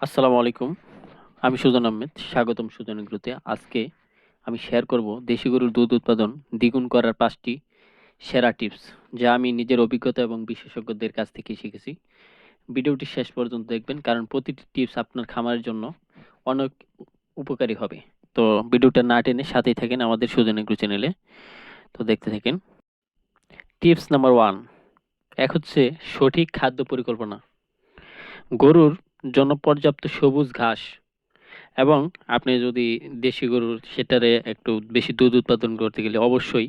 আসসালামু আলাইকুম। আমি সুজন আহমেদ। স্বাগতম সুজন এগ্রোতে। আজকে আমি শেয়ার করব দেশি গরুর দুধ উৎপাদন দ্বিগুণ করার ৫টি সেরা টিপস, যা আমি নিজের অভিজ্ঞতা এবং বিশেষজ্ঞদের কাছ থেকে শিখেছি। ভিডিওটি শেষ পর্যন্ত দেখবেন, কারণ প্রতিটি টিপস আপনার খামারের জন্য অনেক উপকারী হবে। তো ভিডিওটা না টেনে সাথেই থাকেন আমাদের সুজন এগ্রো চ্যানেলে। তো দেখতে থাকেন। টিপস নাম্বার 1, এক হচ্ছে সঠিক খাদ্য পরিকল্পনা। গরুর জন্য পর্যাপ্ত সবুজ ঘাস এবং আপনি যদি দেশি গরুর সেটারে একটু বেশি দুধ উৎপাদন করতে গেলে অবশ্যই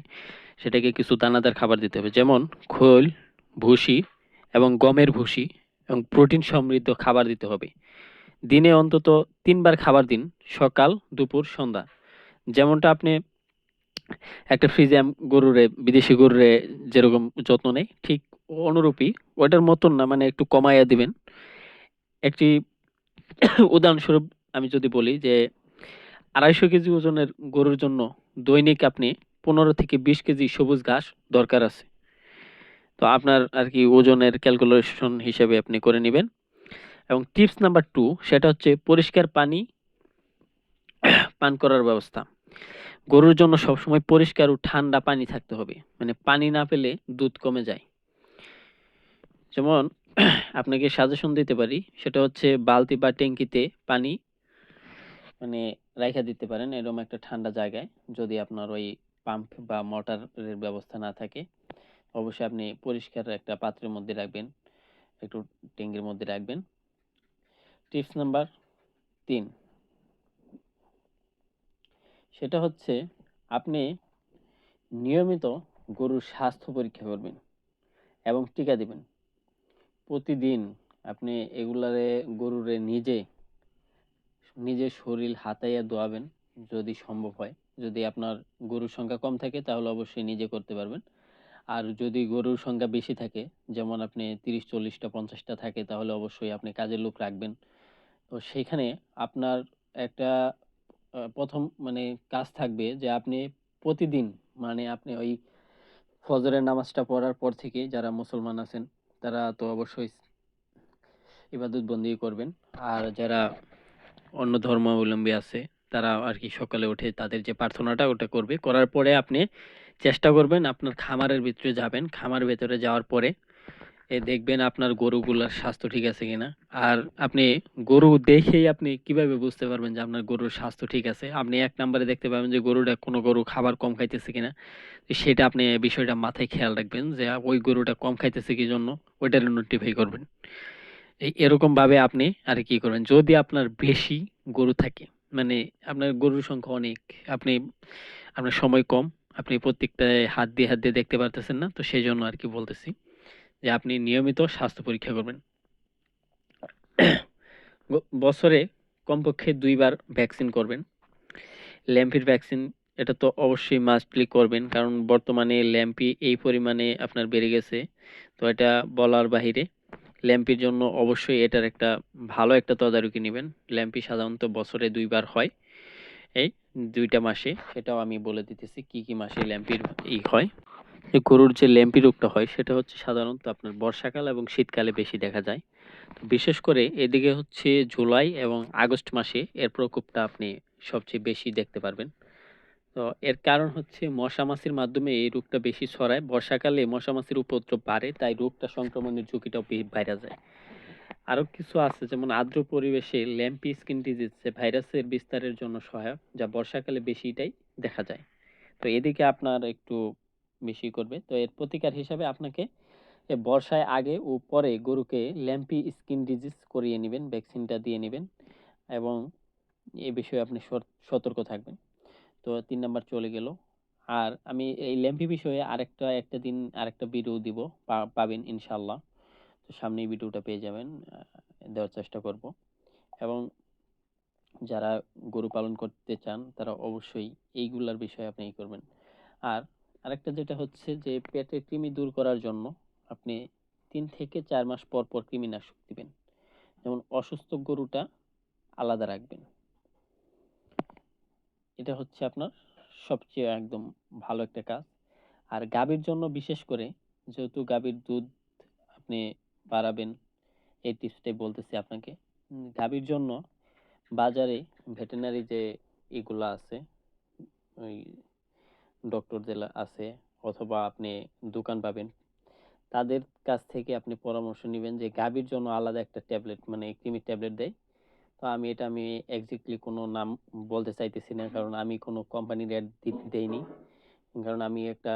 সেটাকে কিছু দানাদার খাবার দিতে হবে, যেমন খোল, ভুসি এবং গমের ভুসি এবং প্রোটিন সমৃদ্ধ খাবার দিতে হবে। দিনে অন্তত ৩ বার খাবার দিন, সকাল, দুপুর, সন্ধ্যা। যেমনটা আপনি একটা ফ্রিজিয়াম গরুরে, বিদেশি গরুরে যেরকম যত্ন নেয়, ঠিক অনুরূপই ওটার মতন না, মানে একটু কমাইয়া দিবেন। একটি উদাহরণস্বরূপ আমি যদি বলি যে ২৫০ কেজি ওজনের গরুর জন্য দৈনিক আপনি ১৫ থেকে ২০ কেজি সবুজ ঘাস দরকার আছে। তো আপনার আর কি ওজনের ক্যালকুলেশন হিসেবে আপনি করে নিবেন। এবং টিপস নাম্বার 2, সেটা হচ্ছে পরিষ্কার পানি পান করার ব্যবস্থা। গরুর জন্য সবসময় পরিষ্কার ও ঠান্ডা পানি থাকতে হবে। মানে পানি না পেলে দুধ কমে যায়। যেমন আপনাকে সাজেশন দিতে পারি, সেটা হচ্ছে বালতি বা ট্যাঙ্কিতে পানি মানে রাইখা দিতে পারেন এরকম একটা ঠান্ডা জায়গায়। যদি আপনার ওই পাম্প বা মোটরের ব্যবস্থা না থাকে, অবশ্যই আপনি পরিষ্কার একটা পাত্রের মধ্যে রাখবেন, একটু ট্যাঙ্কির মধ্যে রাখবেন। টিপস নাম্বার 3, সেটা হচ্ছে আপনি নিয়মিত গরুর স্বাস্থ্য পরীক্ষা করবেন এবং টিকা দিবেন। প্রতিদিন আপনি এগুলারে গরুরে নিজে শরীর হাতাইয়া দোয়াবেন যদি সম্ভব হয়। যদি আপনার গরুর সংখ্যা কম থাকে তাহলে অবশ্যই নিজে করতে পারবেন। আর যদি গরুর সংখ্যা বেশি থাকে, যেমন আপনি ৩০, ৪০টা, ৫০টা থাকে, তাহলে অবশ্যই আপনি কাজের লোক রাখবেন। তো সেখানে আপনার একটা ১ম মানে কাজ থাকবে যে আপনি প্রতিদিন, মানে আপনি ওই ফজরের নামাজটা পড়ার পর থেকে যারা মুসলমান আছেন তারা তো অবশ্যই ইবাদত বন্দি করবেন। আর যারা অন্য ধর্মাবলম্বী আছে তারা আর কি সকালে উঠে তাদের যে প্রার্থনাটা ওটা করবে। করার পরে আপনি চেষ্টা করবেন আপনার খামারের ভিতরে যাবেন। খামারের ভেতরে যাওয়ার পরে দেখবেন আপনার গরুগুলার স্বাস্থ্য ঠিক আছে কিনা। আর আপনি গরু দেখেই আপনি কিভাবে বুঝতে পারবেন যে আপনার গরুর স্বাস্থ্য ঠিক আছে? আপনি ১ নাম্বারে দেখতে পাবেন যে কোনো গরু খাবার কম খাইতেছে কিনা। তো সেটা আপনি বিষয়টা মাথায় খেয়াল রাখবেন যে ওই গরুটা কম খাইতেছে কি জন্য, ওইটারে নোটিফাই করবেন। এরকম ভাবে আপনি আর কি করবেন, যদি আপনার বেশি গরু থাকে, মানে আপনার গরুর সংখ্যা অনেক, আপনি আপনার সময় কম, আপনি প্রত্যেকটা হাত দিয়ে দেখতে পারতেছেন না, তো সেই জন্য আর কি বলতেছি যে আপনি নিয়মিত স্বাস্থ্য পরীক্ষা করবেন। বছরে কমপক্ষে ২ বার ভ্যাকসিন করবেন। ল্যাম্পির ভ্যাকসিন, এটা তো অবশ্যই মাস্টলি করবেন, কারণ বর্তমানে ল্যাম্পি এই পরিমাণে আপনার বেড়ে গেছে, তো এটা বলার বাহিরে। ল্যাম্পির জন্য অবশ্যই এটার একটা ভালো একটা তদারকি নেবেন। ল্যাম্পি সাধারণত বছরে ২ বার হয়, এই ২টা মাসে। সেটাও আমি বলে দিতেছি কি কি মাসে ল্যাম্পির হয়। এই গরুর যে ল্যাম্পি রোগটা হয় সেটা হচ্ছে সাধারণত আপনার বর্ষাকাল এবং শীতকালে বেশি দেখা যায়। তো বিশেষ করে এদিকে হচ্ছে জুলাই এবং আগস্ট মাসে এর প্রকোপটা আপনি সবচেয়ে বেশি দেখতে পারবেন। তো এর কারণ হচ্ছে মশা মাছির মাধ্যমে এই রোগটা বেশি ছড়ায়। বর্ষাকালে মশা মাছির উপদ্রব বাড়ে, তাই রোগটা সংক্রমণের ঝুঁকিটাও বাইরে যায়। আরো কিছু আছে, যেমন আর্দ্র পরিবেশে ল্যাম্পি স্কিন ডিজিজ যে ভাইরাসের বিস্তারের জন্য সহায়ক, যা বর্ষাকালে বেশিটাই দেখা যায়। তো এদিকে আপনার একটু বেশি করবে। তো এর প্রতিকার হিসাবে আপনাকে বর্ষায় আগে ও পরে গরুকে ল্যাম্পি স্কিন ডিজিজ করিয়ে নেবেন, ভ্যাকসিনটা দিয়ে নেবেন এবং এ বিষয়ে আপনি সতর্ক থাকবেন। তো ৩ নাম্বার চলে গেল। আর আমি এই ল্যাম্পি বিষয়ে একটা দিন আরেকটা ভিডিও দিব, পাবেন ইনশাল্লাহ। তো সামনে এই ভিডিওটা পেয়ে যাবেন, দেওয়ার চেষ্টা করব। এবং যারা গরু পালন করতে চান তারা অবশ্যই এইগুলার বিষয়ে আপনি করবেন। আর আরেকটা যেটা হচ্ছে যে পেটের কৃমি দূর করার জন্য আপনি ৩ থেকে ৪ মাস পর পর কৃমিনাশক দিবেন। যেমন অসুস্থ গরুটা আলাদা রাখবেন। এটা হচ্ছে আপনার সবচেয়ে একদম ভালো একটা কাজ। আর গাভীর জন্য বিশেষ করে, যেহেতু গাভীর দুধ আপনি বাড়াবেন, এই টিপসটাই বলতেছি আপনাকে। গাভীর জন্য বাজারে ভেটেরিনারি যে এগুলা আছে, ওই ডক্টর যেগুলা আছে, অথবা আপনি দোকান পাবেন, তাদের কাছ থেকে আপনি পরামর্শ নেবেন যে গাভীর জন্য আলাদা একটা ট্যাবলেট, মানে কৃমির ট্যাবলেট দেয়। তো আমি এক্স্যাক্টলি কোনো নাম বলতে চাইতেছি না, কারণ আমি কোনো কোম্পানির অ্যাড দেইনি। কারণ আমি একটা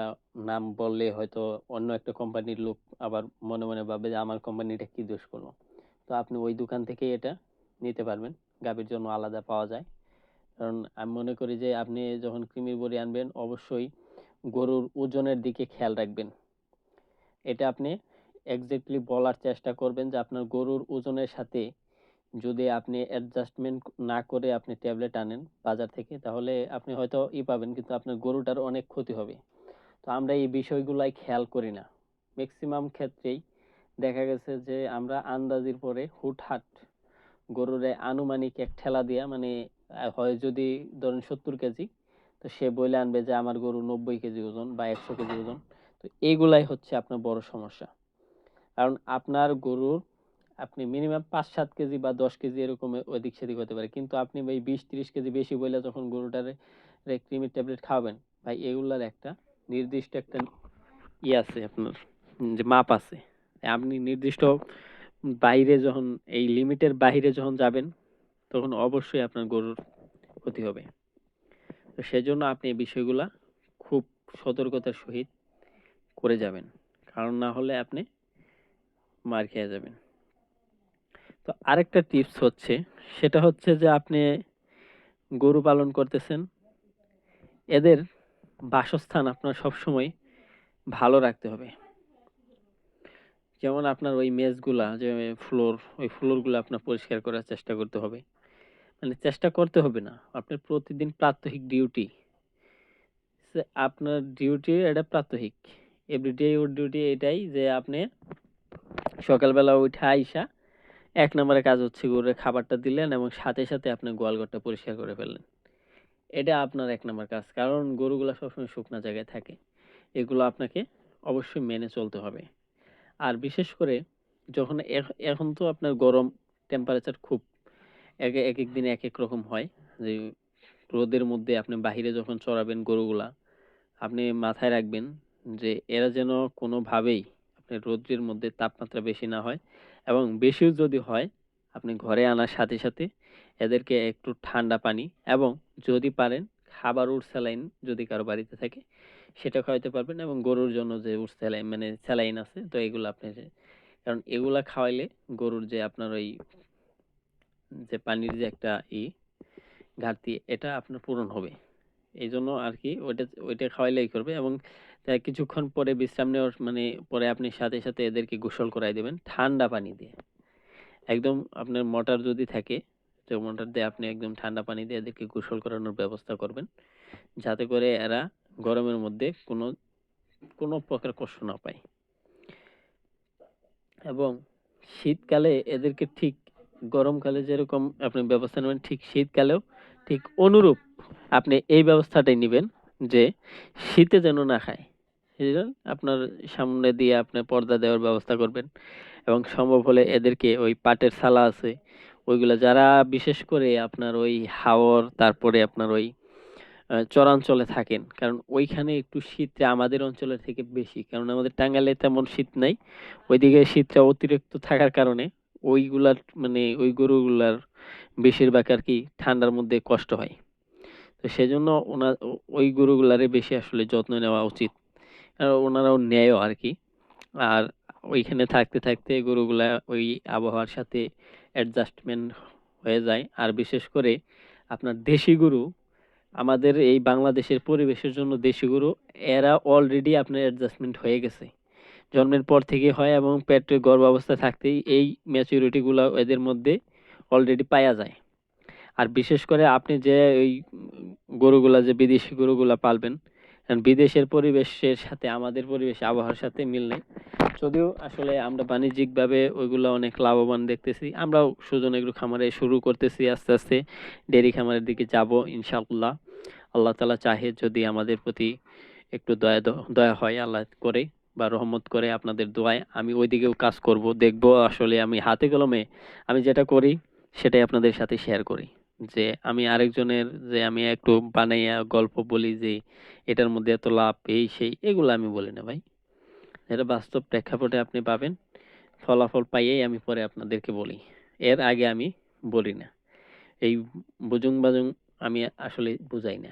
নাম বললে হয়তো অন্য একটা কোম্পানির লোক আবার মনে মনে ভাবে যে আমার কোম্পানিটা কি দোষ করলো। তো আপনি ওই দোকান থেকে এটা নিতে পারবেন, গাভীর জন্য আলাদা পাওয়া যায়। কারণ আমি মনে করি যে আপনি যখন কৃমির বড়ি আনবেন, অবশ্যই গরুর ওজনের দিকে খেয়াল রাখবেন। এটা আপনি এক্স্যাক্টলি বলার চেষ্টা করবেন যে আপনার গরুর ওজনের সাথে যদি আপনি অ্যাডজাস্টমেন্ট না করে আপনি ট্যাবলেট আনেন বাজার থেকে, তাহলে আপনি হয়তো পাবেন, কিন্তু আপনার গরুটার অনেক ক্ষতি হবে। তো আমরা এই বিষয়গুলাই খেয়াল করি না। ম্যাক্সিমাম ক্ষেত্রেই দেখা গেছে যে আমরা আন্দাজির পরে হুটহাট গরুরে আনুমানিক এক ঠেলা দিয়া, মানে হয় যদি ধরেন 70 কেজি, তো সে বলে আনবে যে আমার গরু 90 কেজি ওজন বা 100 কেজি ওজন। তো এইগুলাই হচ্ছে আপনার বড় সমস্যা। কারণ আপনার গরুর আপনি মিনিমাম 5-7 কেজি বা 10 কেজি এরকম ওদিক সেদিক হতে পারে, কিন্তু আপনি ভাই 20-30 কেজি বেশি বলে যখন গরুটারে কৃমির ট্যাবলেট খাওয়াবেন, ভাই এগুলার একটা নির্দিষ্ট একটা আছে আপনার, যে মাপ আছে। আপনি নির্দিষ্ট বাইরে যখন, এই লিমিটের বাইরে যখন যাবেন, তখন অবশ্যই আপনার গরুর ক্ষতি হবে। তো সেজন্য আপনি এই বিষয়গুলা খুব সতর্কতার সহিত করে যাবেন, কারণ না হলে আপনি মার খেয়ে যাবেন। তো আরেকটা টিপস হচ্ছে, সেটা হচ্ছে যে আপনি গরু পালন করতেছেন, এদের বাসস্থান আপনার সবসময় ভালো রাখতে হবে। যেমন আপনার ওই মেজগুলা যে ফ্লোর, ওই ফ্লোরগুলো আপনার পরিষ্কার করার চেষ্টা করতে হবে। মানে চেষ্টা করতে হবে না, আপনার প্রতিদিন প্রাত্যহিক ডিউটি। আপনার ডিউটি এটা প্রাত্যহিক, এভরিডে ওর ডিউটি এটাই যে আপনি সকালবেলা উঠে আইসা 1 নম্বরের কাজ হচ্ছে গরুর খাবারটা দিলেন এবং সাথে সাথে আপনি গোয়ালঘরটা পরিষ্কার করে ফেললেন। এটা আপনার 1 নম্বর কাজ, কারণ গরুগুলা সবসময় শুকনো জায়গায় থাকে। এগুলো আপনাকে অবশ্যই মেনে চলতে হবে। আর বিশেষ করে যখন এখন তো আপনার গরম টেম্পারেচার খুব, এক এক দিন এক এক রকম হয়। যে রোদের মধ্যে আপনি বাহিরে যখন চড়াবেন গরুগুলা, আপনি মাথায় রাখবেন যে এরা যেন কোনোভাবেই আপনার রোদ্রের মধ্যে তাপমাত্রা বেশি না হয়, এবং বেশিও যদি হয় আপনি ঘরে আনার সাথে সাথে এদেরকে একটু ঠান্ডা পানি, এবং যদি পারেন খাবার উঠ স্যালাইন যদি কারো বাড়িতে থাকে সেটা খাওয়াইতে পারবেন, এবং গরুর জন্য যে উঠ স্যালাইন মানে স্যালাইন আছে, তো এগুলো আপনি কারণ এগুলা খাওয়াইলে গরুর যে আপনার ওই যে পানির যে একটা ঘাটতি, এটা আপনার পূরণ হবে। এই জন্য আর কি ওইটা খাওয়াইলেই করবে। এবং কিছুক্ষণ পরে বিশ্রাম নেওয়ার মানে পরে আপনি সাথে সাথে এদেরকে গোসল করাই দেবেন ঠান্ডা পানি দিয়ে। একদম আপনার মোটর যদি থাকে, তো মোটর দিয়ে আপনি একদম ঠান্ডা পানি দিয়ে এদেরকে গোসল করানোর ব্যবস্থা করবেন, যাতে করে এরা গরমের মধ্যে কোনো কোনো প্রকার কষ্ট না পায়। এবং শীতকালে এদেরকে ঠিক গরমকালে যেরকম আপনি ব্যবস্থা নেবেন, ঠিক শীতকালেও ঠিক অনুরূপ আপনি এই ব্যবস্থাটাই নেবেন, যে শীতে যেন না খায়। এই জন্য আপনার সামনে দিয়ে আপনার পর্দা দেওয়ার ব্যবস্থা করবেন, এবং সম্ভব হলে এদেরকে ওই পাটের ছালা আছে ওইগুলা, যারা বিশেষ করে আপনার ওই হাওর, তারপরে আপনার ওই চরাঞ্চলে থাকেন, কারণ ওইখানে একটু শীতটা আমাদের অঞ্চলের থেকে বেশি, কারণ আমাদের টাঙ্গাইলে তেমন শীত নাই। ওইদিকে শীতটা অতিরিক্ত থাকার কারণে ওইগুলার মানে ওই গরুগুলার বেশিরভাগ আর কি ঠান্ডার মধ্যে কষ্ট হয়। তো সেজন্য ওই গরুগুলারে বেশি আসলে যত্ন নেওয়া উচিত, আর ওনারাও নেয়ও আর কি। আর ওইখানে থাকতে থাকতে গরুগুলা ওই আবহাওয়ার সাথে অ্যাডজাস্টমেন্ট হয়ে যায়। আর বিশেষ করে আপনার দেশি গরু, আমাদের এই বাংলাদেশের পরিবেশের জন্য দেশি গরু, এরা অলরেডি আপনার অ্যাডজাস্টমেন্ট হয়ে গেছে, জন্মের পর থেকে হয়, এবং পেটে গর্ভাবস্থায় থাকতেই এই ম্যাচুরিটি গুলা এদের মধ্যে অলরেডি পাওয়া যায়। আর বিশেষ করে আপনি যে ওই গরুগুলা যে বিদেশি গরুগুলা পালবেন, কারণ বিদেশের পরিবেশের সাথে আমাদের পরিবেশ আবহাওয়ার সাথে মিল নেই। যদিও আসলে আমরা বাণিজ্যিকভাবে ওইগুলা অনেক লাভবান দেখতেছি, আমরাও সুজন এগুলো খামারে শুরু করতেছি, আস্তে আস্তে ডেয়ারি খামারের দিকে যাব ইনশাআল্লাহ। আল্লাহ তাআলা চাহে যদি আমাদের প্রতি একটু দয়া হয়, আল্লাহ করে বা রহমত করে আপনাদের দোয়ায় আমি ওইদিকেও কাজ করব, দেখব আসলে আমি হাতে কলমে আমি যেটা করি সেটাই আপনাদের সাথে শেয়ার করি। যে আমি আরেকজনের যে আমি একটু বানাইয়া গল্প বলি যে এটার মধ্যে এত লাভ এই সেই এগুলো আমি বলি না ভাই। এটা বাস্তব প্রেক্ষাপটে আপনি পাবেন। ফলাফল পাইয়েই আমি পরে আপনাদেরকে বলি। এর আগে আমি বলি না। এই বুজুং-বাজুং আমি আসলে বুঝাই না।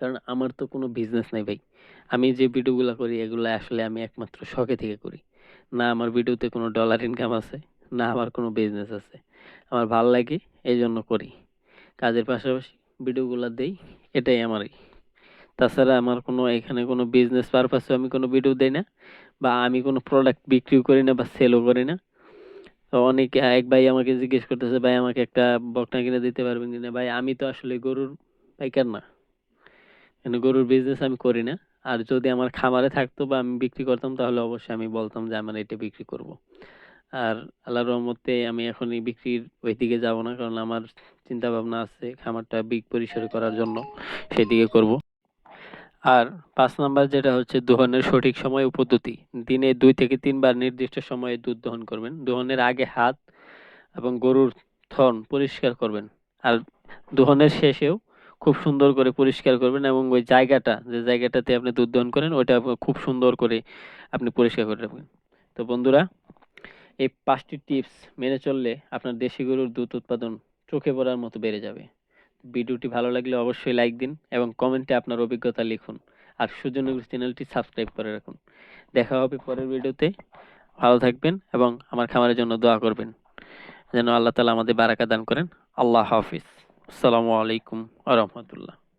কারণ আমার তো কোনো বিজনেস নাই ভাই। আমি যে ভিডিওগুলা করি এগুলা আসলে আমি একমাত্র শখে থেকে করি। না আমার ভিডিওতে কোনো ডলার ইনকাম আছে, না আমার কোনো বিজনেস আছে। আমার ভাল লাগে এজন্য করি। কাজের পাশাপাশি ভিডিওগুলা দেই, এটাই আমারই। তাছাড়া আমার কোনো এখানে কোনো বিজনেস পারপাসে আমি কোনো ভিডিও দেই না বা আমি কোনো প্রোডাক্ট বিক্রিও করি না বা সেলও করি না। তো অনেকে এক ভাই আমাকে জিজ্ঞেস করতেছে, "ভাই আমাকে একটা বকনা কিনে দিতে পারবেন কিনা?" ভাই আমি তো আসলে গরুর পাইকার না। মানে গরুর বিজনেস আমি করি না। আর যদি আমার খামারে থাকতো বা আমি বিক্রি করতাম তাহলে অবশ্যই আমি বলতাম যে আমার এটা বিক্রি করব। আর আল্লাহর রহমতে আমি এখন এই বিক্রির ওই দিকে যাব না। কারণ আমার চিন্তা ভাবনা আছে খামারটা বিগ পরিসরে করার জন্য সেদিকে করব। আর ৫ নাম্বার যেটা হচ্ছে দোহনের সঠিক সময় ও পদ্ধতি। দিনে ২ থেকে ৩ বার নির্দিষ্ট সময়ে দুধ দহন করবেন। দোহনের আগে হাত এবং গরুর থন পরিষ্কার করবেন। আর দোহনের শেষেও খুব সুন্দর করে পরিষ্কার করবেন এবং ওই জায়গাটা যে জায়গাটাতে আপনি দুধ দহন করেন ওইটা খুব সুন্দর করে আপনি পরিষ্কার করে রাখবেন। তো বন্ধুরা এই ৫ টি টিপস মেনে চললে আপনার দেশি গরুর দুধ উৎপাদন চোখে পড়ার মতো বেড়ে যাবে। ভিডিওটি ভালো লাগলে অবশ্যই লাইক দিন এবং কমেন্টে আপনার অভিজ্ঞতা লিখুন। আর সুজনগর চ্যানেলটি সাবস্ক্রাইব করে রাখুন। দেখা হবে পরের ভিডিওতে। ভালো থাকবেন এবং আমার খামারের জন্য দোয়া করবেন। যেন আল্লাহ তাআলা আমাদের বারাকা দান করেন। আল্লাহ হাফিজ। আসসালামু আলাইকুম ওয়া রাহমাতুল্লাহ।